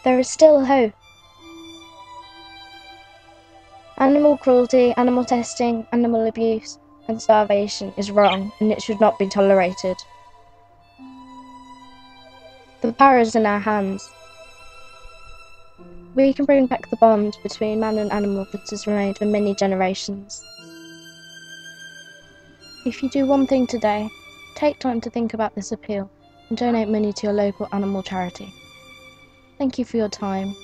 There is still hope. Animal cruelty, animal testing, animal abuse, and starvation is wrong, and it should not be tolerated. The power is in our hands. We can bring back the bond between man and animal that has remained for many generations. If you do one thing today, take time to think about this appeal and donate money to your local animal charity. Thank you for your time.